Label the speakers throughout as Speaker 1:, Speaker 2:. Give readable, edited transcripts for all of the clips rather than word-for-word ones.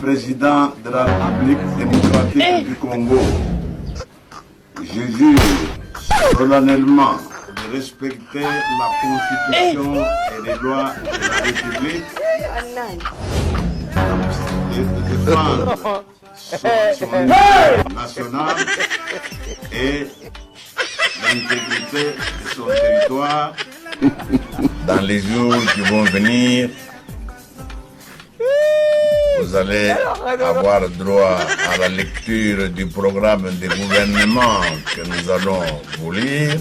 Speaker 1: président de la République démocratique du Congo, je jure solennellement de respecter la Constitution et les lois de la République, de défendre son unité nationale et l'intégrité de son territoire. Dans les jours qui vont venir, vous allez avoir droit à la lecture du programme du gouvernement que nous allons vous lire.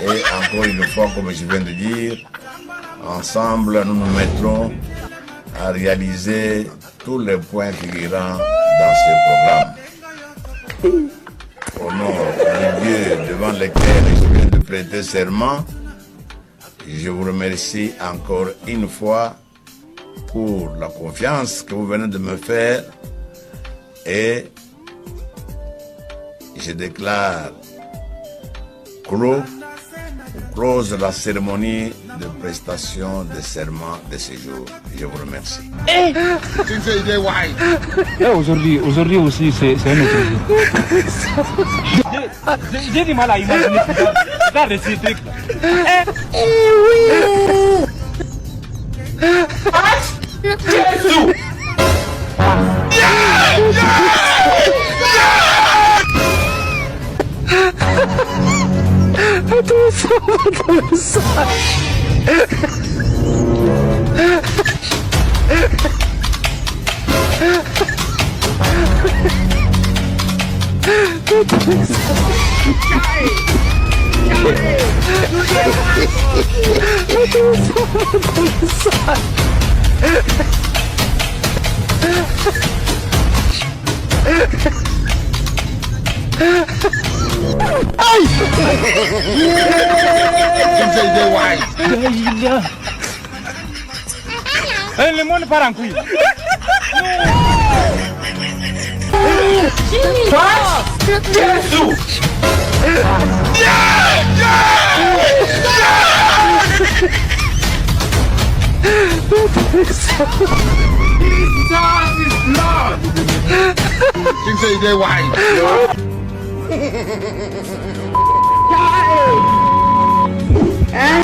Speaker 1: Et encore une fois, comme je viens de dire, ensemble, nous nous mettrons à réaliser tous les points figurants dans ce programme. Au nom du Dieu devant lequel je viens de prêter serment, je vous remercie encore une fois pour la confiance que vous venez de me faire et je déclare close la cérémonie de prestation de serment de ce jour. Je vous remercie.
Speaker 2: Aujourd'hui aussi, c'est un autre jour. J'ai du mal à imaginer. Regarde ces trucs-là. Jésus! Le monde part en couille.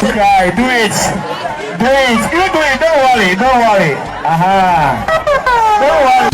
Speaker 3: Okay, do it. Do it. You do it. Don't worry. Don't worry. Aha. Don't worry.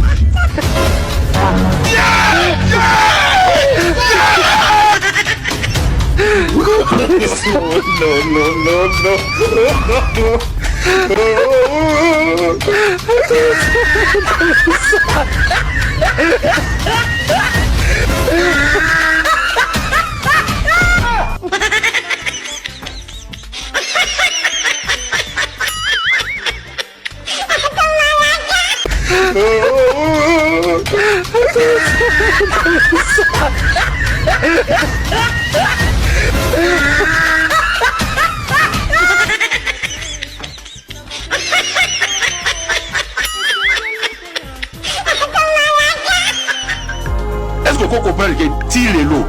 Speaker 4: Est-ce que vous comprenez que tire l'eau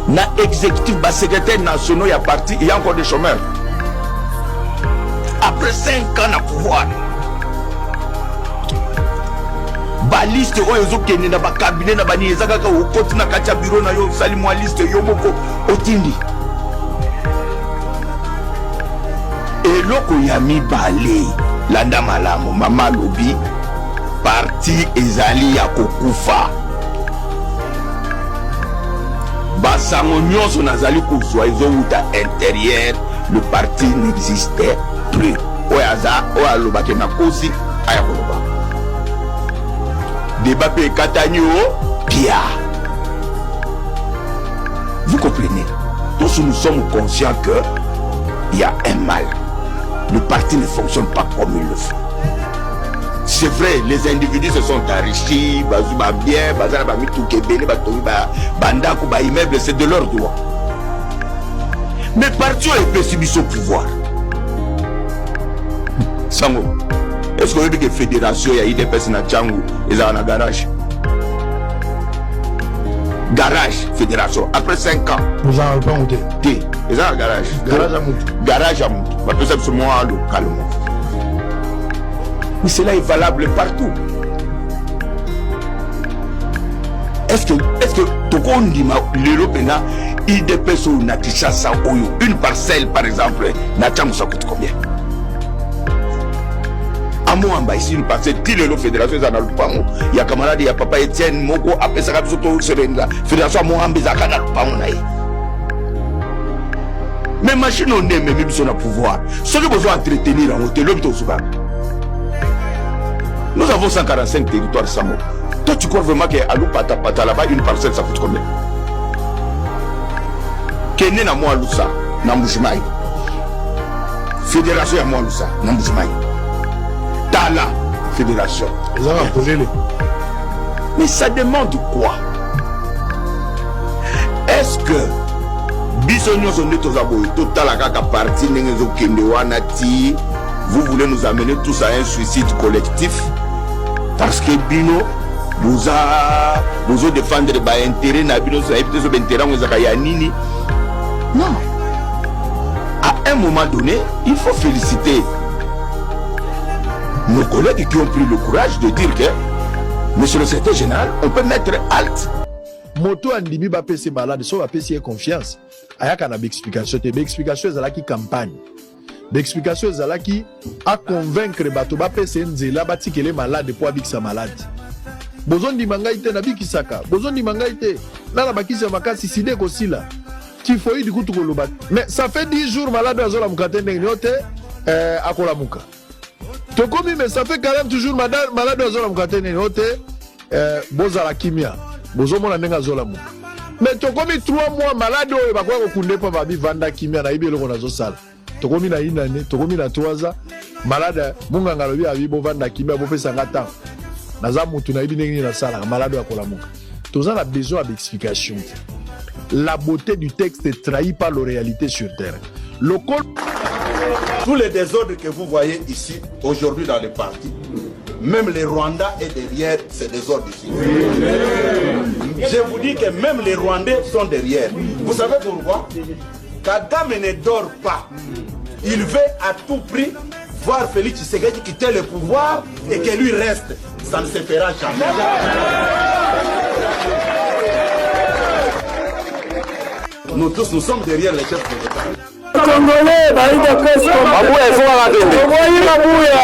Speaker 4: na exécutif bas secrétaire national, il y a parti, il y a encore des chômeurs. Après 5 ans à pouvoir, baliste oyo ezokende na bakabine na bani ezakaka okoti na kati ya bureau na yo sali mwa liste yo moko otindi eloko ya mibale landa malamu mama lobi parti ezali ya kokufa basango nyonso nazali kozwa ezowuta intérieur. Le parti n'existait plus. Oyaza oyalobake na kosi aya koloba débat pe Katanyo, Pia. Vous comprenez? Tous nous sommes conscients qu'il y a un mal. Le parti ne fonctionne pas comme il le faut. C'est vrai, les individus se sont enrichis, bazouba bien, bazala ba mitu kebele, batobi ba bandako ba immeuble, c'est de leur droit. Mais parti est pessimiste au pouvoir. Sango. Est-ce que vous avez que fédération, il y a des personnes à Tchangou, ils ont un garage? Garage, fédération, après 5 ans.
Speaker 5: Nous avons pas monté.
Speaker 4: Ils ont un garage.
Speaker 5: Garage à Moutou.
Speaker 4: Garage à Moutou. On peut faire ce mois localement. Mais cela est valable partout. Est-ce que l'Europe n'a IDPS ou Natishasa ou une parcelle par exemple, Natcham ça coûte combien? À moi, ici une parcelle, qui le fédération dans le Pamo, il y a camarade, il y a papa Etienne, Moko, après ça, la fédération Mohambe Zakana Pamo. Mais machine on est même sur le pouvoir. Ce que besoin d'entretenir en hôtel, nous avons 145 territoires Samo. Toi, tu crois vraiment qu'à Loupata là-bas, une parcelle, ça coûte combien? Kenya na moi Loussa, Nambushmaï. Fédération à moi Loussa, Nambushmaï. Tala, fédération. Mais ça demande quoi? Est-ce que vous voulez nous amener tous à un suicide collectif? Parce que Bino vous a défendre les intérêts, non. À un moment donné, il faut féliciter nos collègues qui ont pris le courage de dire que, monsieur le secrétaire général, on peut mettre halte.
Speaker 5: Moto andimi ba pesi malade so ba pesi confiance ayaka na explication te explication ezalaki campagne d'explication ezalaki à convaincre bato ba pesi nzela batikele malade pour abikisa malade bozondi mangai te na bikisaka bozondi mangai te na bakisa makasi side ko sila typhoïde kutu ko loba mais ça fait 10 jours malade azola mukate ndenge yote akola muka to komi mais ça fait 40 jours malade azola mukate ndenge yote bozala kimia bozomona ndenga zola muka mais to komi 3 mois malade oyo bakwa ko kunde pa babi vanda kimia na ibe loko nazo sala to komi na inane to komi na 3 ans malade munga ngalobi abi bo vanda kimia bo pesa ngata naza mutu na ibi ndenge na sala malade akola muka toza na besoin d'explication. La beauté du texte est trahie par la réalité sur terre.
Speaker 6: Tous les désordres que vous voyez ici, aujourd'hui dans le parti, même les Rwandais est derrière ces désordres ici. Je vous dis que même les Rwandais sont derrière. Vous savez pourquoi? Kagame ne dort pas. Il veut à tout prix voir Félix Tshisekedi quitter le pouvoir et que lui reste. Ça ne se fera jamais. Nous tous, nous sommes derrière les chefs de l'État.
Speaker 3: Congolais, Baïda Pesco, Babouya, Babouya,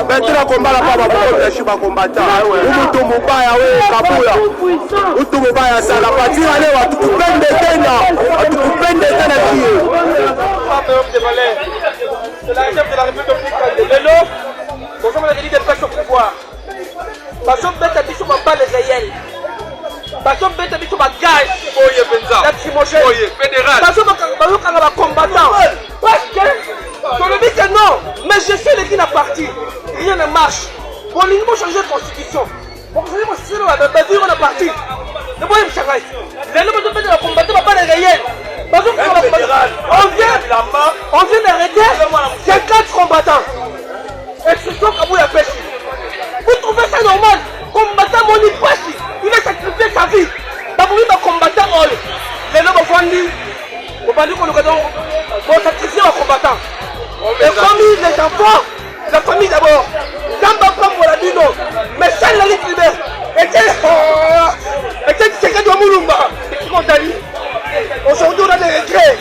Speaker 3: maintenant combat la papa pour les combattants umuntu mubaya we kabuya umuntu mubaya sana partir aller wa tukupende tena kiyo c'est la chef de la République de l'eau nous sommes les leaders de pouvoir parce que bête biso pas les réels parce que bête biso ba gage oye penza oye fédéral parce que ba combattant parce que on dit que non, mais je sais les qui n'a parti. Rien ne marche. Pour nous changer de constitution. Pour changer de constitution, on a parti. Ne voyez pas ça. Les gens de la combattre pas les réels. Parce que on vient d'arrêter 54 combattants. Et ce sont Kabouya Pessi. Vous trouvez ça normal? Combattant Moni Pessi, il a sacrifié sa vie. D'abord, il va combattre all. Les gens vont dire, on va dire qu'on va sacrifier un combattant. Les familles, les enfants, la famille d'abord. Zamba pour la Dino, mais celle la lutte libère. Et c'est que de Moulumba. Aujourd'hui, on a des regrets.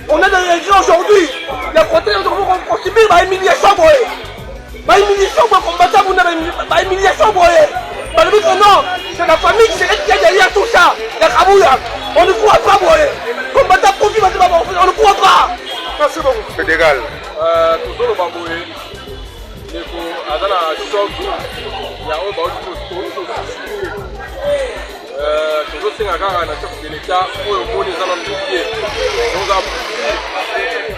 Speaker 3: On a des regrets aujourd'hui. Les Français vont subir une humiliation. Une humiliation pour combattre, une humiliation pour eux. Non, c'est la famille qui est derrière tout ça. Les Kabouya, on ne croit pas pour eux. Combattre pour vivre, on ne croit pas. Merci beaucoup. Fédéral. Toujours le bamboué. Il faut avoir un choc. Il y a un bambou toujours c'est un chef de l'État pour le monde des alentours. Nous avons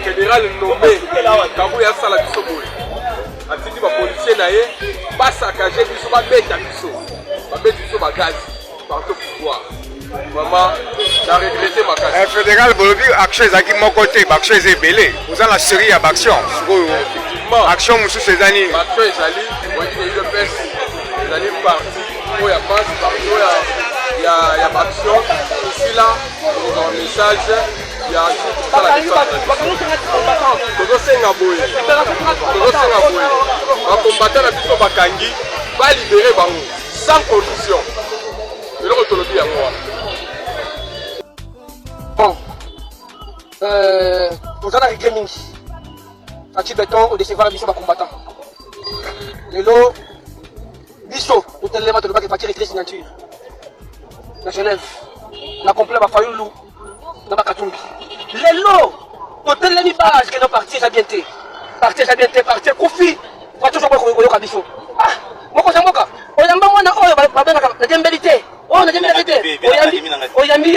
Speaker 3: fédéral nommé Kabouya Salabisoboy. A dit que les policiers n'aient pas saccagé, ils sont pas bêtes à l'issue. Pas bêtes à l'issue, pas gaz, par le pouvoir. Vraiment, j'ai regretté ma casse.
Speaker 7: Fédéral Bolobi, action est mon côté, action est belé. Vous avez la série d'action.
Speaker 3: Effectivement.
Speaker 7: Action, monsieur Cézanne.
Speaker 3: Action est allé, vous voyez, il est allé parti. Il y a pas, il y a action. Ici là, on a un message. Il y a un combattant à Biso Bakangi va libérer Bango sans condition. Et le retour à moi. Bon, vous en avez gaming. À Tibeton, au décevoir la mission de combattant. Le lot, Biso, tout le monde de partir écrire signature. La Genève, la complète va faire une loup. Dans ma Katumbi. Le lot, tout le monde va que nos partis sont bien té. Partis sont bien té, partis Kofi. Va toujours pour le Biso. Ah, moi, quand j'aime, on a un moment, on a la dembélité. On a dembélité. On y a mis.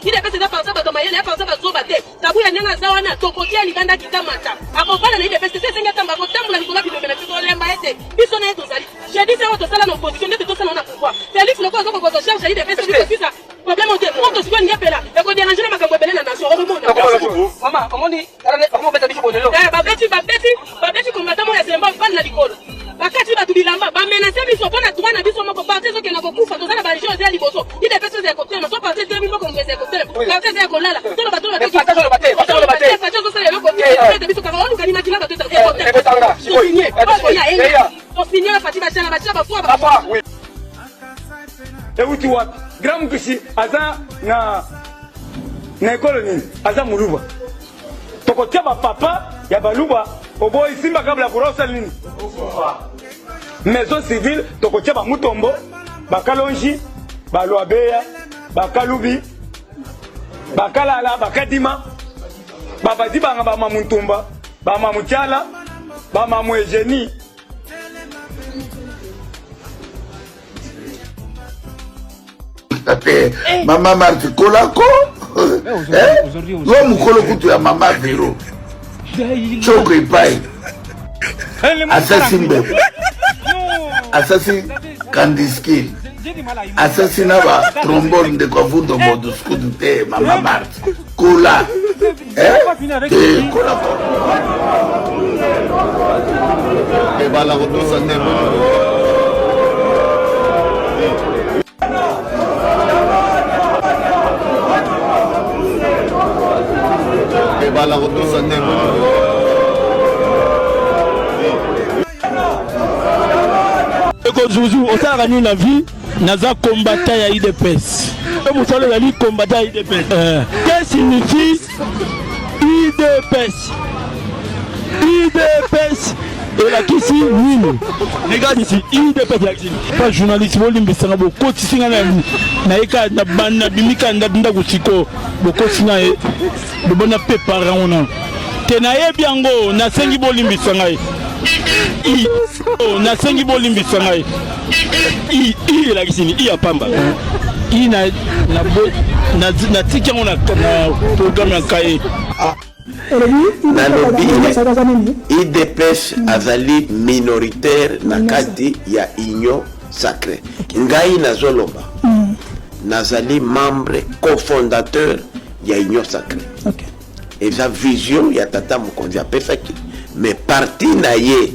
Speaker 3: Il est passé par ça, il est passé par Zobate. Tabou ya nyanga zawana tokotia libanda kitamata. Akopana na ile peste c'est ngata mbako tambula likola ki bemena to lemba ete. Biso na eto zali. J'ai dit ça auto sala na opposition de to sala na pouvoir. Félix loko zo ko cherche ile peste biso ça. Problème on dit on to siko ngepela. E ko déranger na makambo belena na so remonda. Mama, comment ni comment beta biso bonelo. Babeti combattant mo ya semba fan na likolo. Bakati batu bilamba ba menacer biso pona droit na biso moko parti zo ke na kokufa to sala ba les choses ya liboso. Il est passé à côté na so parti 2000 moko ngeze côté. Parti ya kolala. Tolo bato ba parti zo le baté. Parti zo sala le côté. De biso ka on kanima kila bato ta côté. To signer. To signer la partie ba chala ba fois ba. Oui.
Speaker 8: Ewuti wapi? Gramu kishi aza na ekolo nini? Aza muluba. Tokotia ba papa ya baluba obo isimba kabla kurosa nini? Maison civile tokotia ba mutombo, ba kalonji, ba loabeya, ba kalubi, ba kalala, ba kadima, ba badibanga ba mamuntumba, ba mamuchala, ba mamwejeni.
Speaker 1: Mama Marti Kolako, l'homme Kolokutu ya Mama Vero, Choko Ipai, Assassin Bebe, Assassin Kandiski, Assassin Aba, Trombone de Kofundo Moduskutu te Mama Marti, Kola, Kolako. Et voilà,
Speaker 9: Zouzou, on s'est gagné la vie, naza combattant ya IDPS. Vous savez, la vie combattant IDPS. Qu'est-ce que signifie IDPS? IDPS. Et la qui si oui. Regarde ici, IDPS la qui. Pas journaliste, vous l'imbe ça beaucoup. Si c'est na eka na bana bimika ndabinda kusiko beaucoup sina e de bona pe parent on a. Tenaye biango na sengi bolimbi sangai. Na sengi bolimbi sangai. La kisini a pamba. Na tiki on a programme en cahier.
Speaker 4: IDPS azali minoritaire na kati ya union sacrée. Ngai nazolomba. Nazali membre cofondateur ya union sacrée. Okay. Et sa vision ya tata Mukonzi apesaki. Mais parti na ye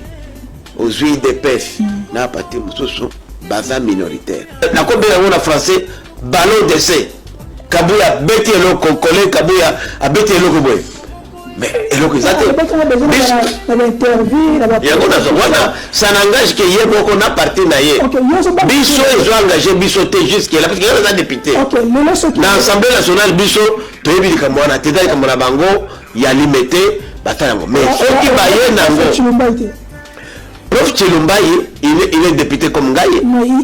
Speaker 4: aux IDPS na parti mususu baza minoritaire. Na ko bela na français ballon d'essai. Kabuya beti eloko kole kabuya abeti eloko boy. Mais eloko zate. Ça n'engage que yé boko na parti na ye. Biso ils ont engagé biso te jusqu'à là parce qu'il y a des députés. Dans l'Assemblée nationale biso toyebi likamwana tedali kamona bango ya limité batalango. Mais ce qui va y nango. Prof Chilumbaye, il est député comme Ngaye.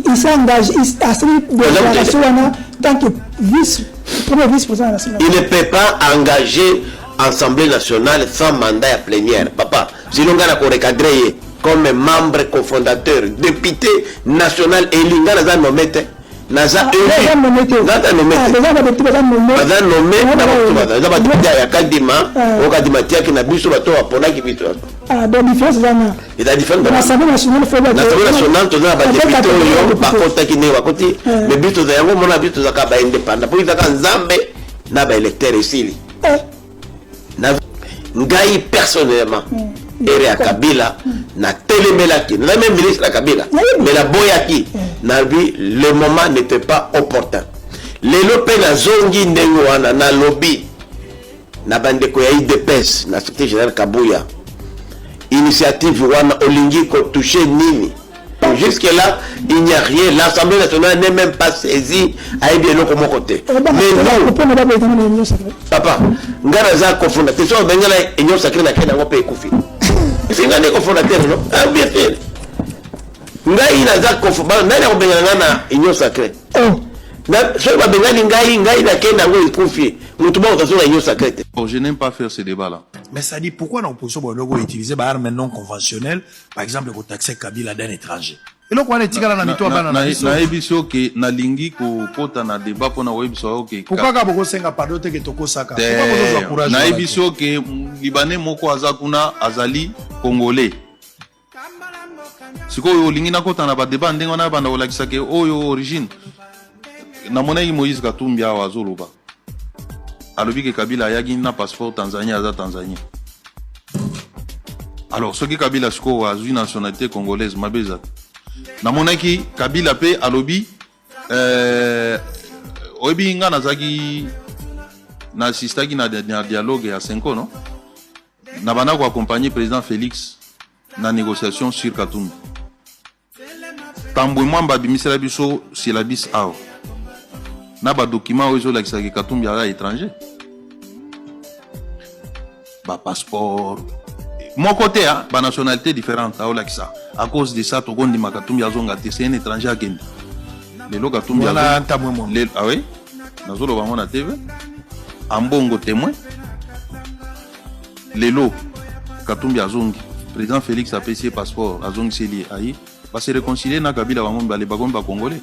Speaker 10: Il s'engage, il a cette déclaration en tant que Il ne peut pas engager Assemblée nationale sans mandat à plénière. Papa, sinon on a recadré comme membre cofondateur, député national élu, on a nommé. Naza élu, Naza nommé. Naza nommé, Naza batida ya kadima, o kadima tia ki na biso bato apona ki biso.
Speaker 11: Ah, donc différence là.
Speaker 10: Et la différence.
Speaker 11: L'Assemblée nationale fait la.
Speaker 10: L'Assemblée nationale, tu as ba député yo ba kota ki ne wa koti, mais biso za yango mona biso za ka ba indépendant. Pour izaka nzambe na ba électeur ici. Ngai personnellement ere Kabila na telemelaki na même ministre la Kabila mais la boyaki na lui le moment n'était pas opportun lelo pe na zongi ndengo wana na lobby na bandeko ya IDPS na secrétaire général Kabuya initiative wana olingi ko toucher nini. Jusque là, il n'y a rien. L'Assemblée nationale n'est même pas saisie à bien l'autre côté. Mais non. Papa, Ngaraza cofondateur. Tu sais, Bengala union sacrée na Kenya ngope kufi. C'est ngane cofondateur non? Ah bien fait. Ngai naza cofondateur. Nani ko Bengala na union sacrée. Na so ba Bengala ngai na Kenya ngo kufi. Mutuba utasola union sacrée.
Speaker 12: Je n'aime pas faire ce débat là.
Speaker 5: Mais ça dit pourquoi l'opposition va utiliser des armes non conventionnelles, par exemple pour taxer Kabila d'un étranger. Et donc on est tigala na mito bana na biso.
Speaker 12: Na ebiso ke na lingi ko kota na débat pona webiso ke.
Speaker 5: Pourquoi ka boko senga pardon te ke toko saka?
Speaker 12: Na ebiso ke Libanais moko azakuna azali Congolais. Siko yo lingi na kota na ba débat ndengo na bana olakisa ke oyo origine. Na monai Moïse Katumbi awa azoloba. Alobi que Kabila yagi na passeport Tanzanie aza Tanzanie. Alors ce qui Kabila sko a une nationalité congolaise mabeza. Na monaki Kabila pe alobi obi nga nazaki na assistaki na dialogue ya 5 ans non. Na bana ko accompagner président Félix na négociation sur Katumbi. Tambwe mwamba bimisela biso syllabus aw. Na ba document ozo la kisaki Katumbi à l'étranger. Ba passeport. Mon côté hein, ba nationalité différente à Olakisa. À cause de ça, to gondi Katumbi azonga te c'est un étranger à Kenya. Le lo Katumbi azonga. Ah oui. Nazolo ba mona TV. Ambongo témoin. Le lo Katumbi azongi. Président Félix a payé passeport azongi c'est lié. Aïe. Va se réconcilier na Kabila ba ngomba les bagomba congolais.